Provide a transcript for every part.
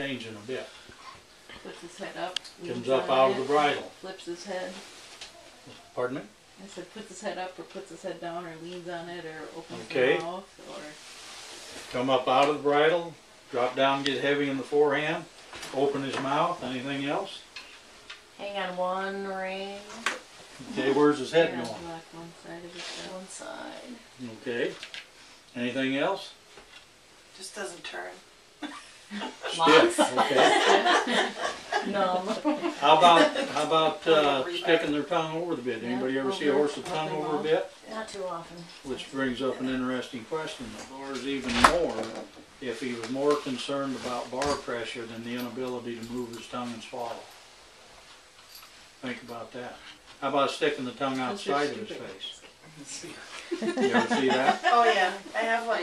changing a bit. Puts his head up. Comes up out of the bridle. Flips his head. Pardon me? I said puts his head up or puts his head down or leans on it or opens Okay. the mouth or... Come up out of the bridle, drop down, get heavy in the forehand, open his mouth. Anything else? Hang on one rein. Okay, where's his head Yeah, going? black one side of his head. One side. Okay. Anything else? Just doesn't turn. Stiff. Okay. No. How about sticking their tongue over the bit? Anybody ever see a horse with tongue over a bit? Not too often. Which brings up an interesting question. The bar's even more if he was more concerned about bar pressure than the inability to move his tongue and swallow. Think about that. How about sticking the tongue outside of his face? You ever see that? Oh yeah, I have one.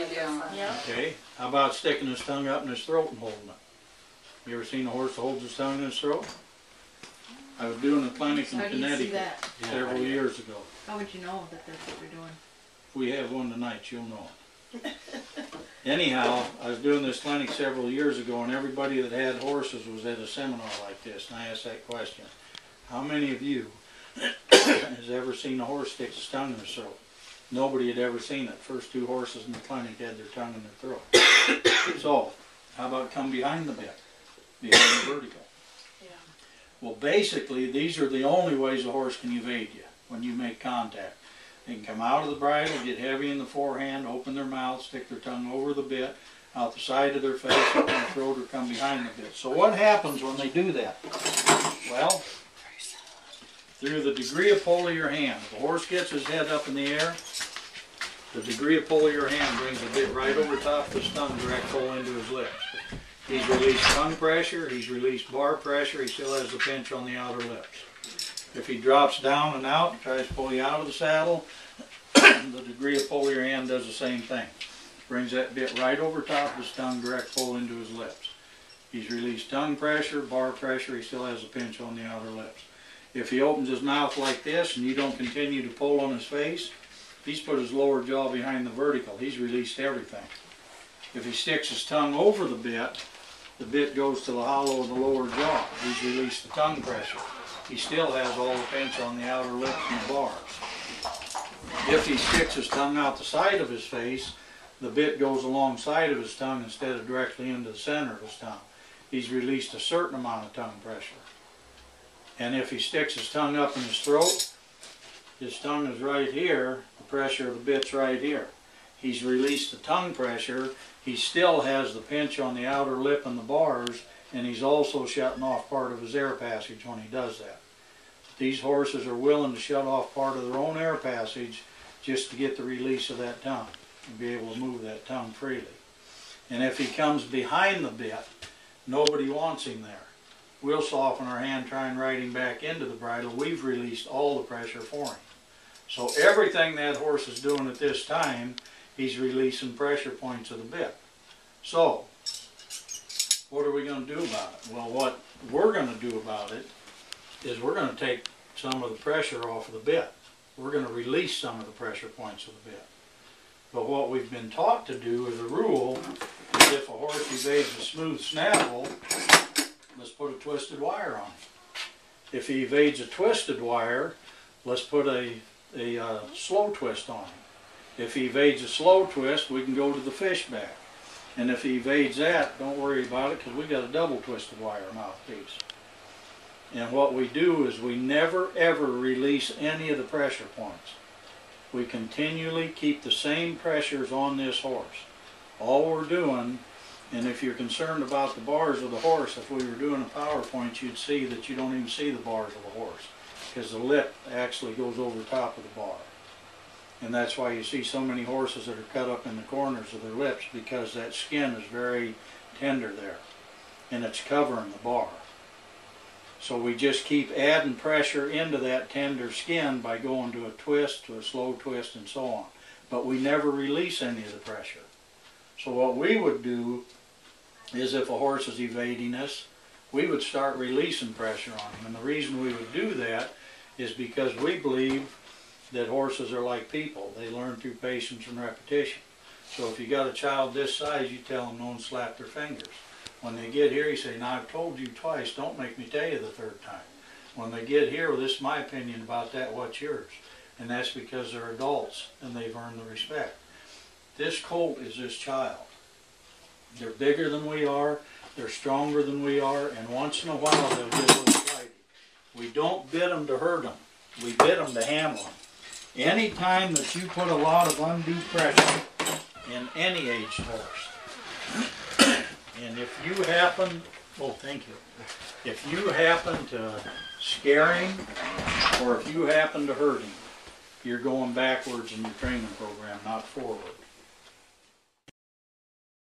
Yeah. Okay. How about sticking his tongue up in his throat and holding it? You ever seen a horse that holds his tongue in his throat? I was doing a clinic in How do you see Connecticut that? several years ago. How would you know that that's what they're doing? If we have one tonight, you'll know it. Anyhow, I was doing this clinic several years ago, and everybody that had horses was at a seminar like this, and I asked that question. How many of you has ever seen a horse stick his tongue in his throat? Nobody had ever seen it. First two horses in the clinic had their tongue in their throat. So, how about come behind the bit? Behind the vertical. Yeah. Well, basically, these are the only ways a horse can evade you when you make contact. They can come out of the bridle, get heavy in the forehand, open their mouth, stick their tongue over the bit, out the side of their face, open their throat, or come behind the bit. So what happens when they do that? Well, through the degree of pull of your hand, if the horse gets his head up in the air, the degree of pull of your hand brings the bit right over top of his tongue, direct pull into his lips. He's released tongue pressure, he's released bar pressure, he still has the pinch on the outer lips. If he drops down and out and tries to pull you out of the saddle, the degree of pull of your hand does the same thing. Brings that bit right over top of his tongue, direct pull into his lips. He's released tongue pressure, bar pressure, he still has a pinch on the outer lips. If he opens his mouth like this and you don't continue to pull on his face, he's put his lower jaw behind the vertical. He's released everything. If he sticks his tongue over the bit goes to the hollow of the lower jaw. He's released the tongue pressure. He still has all the pinch on the outer lips and the bars. If he sticks his tongue out the side of his face, the bit goes alongside of his tongue instead of directly into the center of his tongue. He's released a certain amount of tongue pressure. And if he sticks his tongue up in his throat, his tongue is right here, the pressure of the bit's right here. He's released the tongue pressure, he still has the pinch on the outer lip and the bars, and he's also shutting off part of his air passage when he does that. These horses are willing to shut off part of their own air passage just to get the release of that tongue and be able to move that tongue freely. And if he comes behind the bit, nobody wants him there. We'll soften our hand, try and ride him back into the bridle. We've released all the pressure for him. So everything that horse is doing at this time, he's releasing pressure points of the bit. So, what are we going to do about it? Well, what we're going to do about it is we're going to take some of the pressure off of the bit. We're going to release some of the pressure points of the bit. But what we've been taught to do as a rule is if a horse evades a smooth snaffle, let's put a twisted wire on him. If he evades a twisted wire, let's put a slow twist on him. If he evades a slow twist, we can go to the fishback. And if he evades that, don't worry about it because we got a double twisted wire mouthpiece. And what we do is we never ever release any of the pressure points. We continually keep the same pressures on this horse. All we're doing, and if you're concerned about the bars of the horse, if we were doing a PowerPoint, you'd see that you don't even see the bars of the horse because the lip actually goes over top of the bar. And that's why you see so many horses that are cut up in the corners of their lips, because that skin is very tender there and it's covering the bar. So we just keep adding pressure into that tender skin by going to a twist, to a slow twist, and so on. But we never release any of the pressure. So what we would do is if a horse is evading us, we would start releasing pressure on him. And the reason we would do that is because we believe that horses are like people. They learn through patience and repetition. So if you got a child this size, you tell them don't slap their fingers. When they get here, you say, now I've told you twice, don't make me tell you the third time. When they get here, well, this is my opinion about that, what's yours? And that's because they're adults and they've earned the respect. This colt is this child. They're bigger than we are, they're stronger than we are, and once in a while they'll get a little flighty. We don't bid them to hurt them, we bid them to handle them. Anytime that you put a lot of undue pressure in any aged horse, and if you happen, oh thank you, if you happen to scare him, or if you happen to hurt him, you're going backwards in your training program, not forward.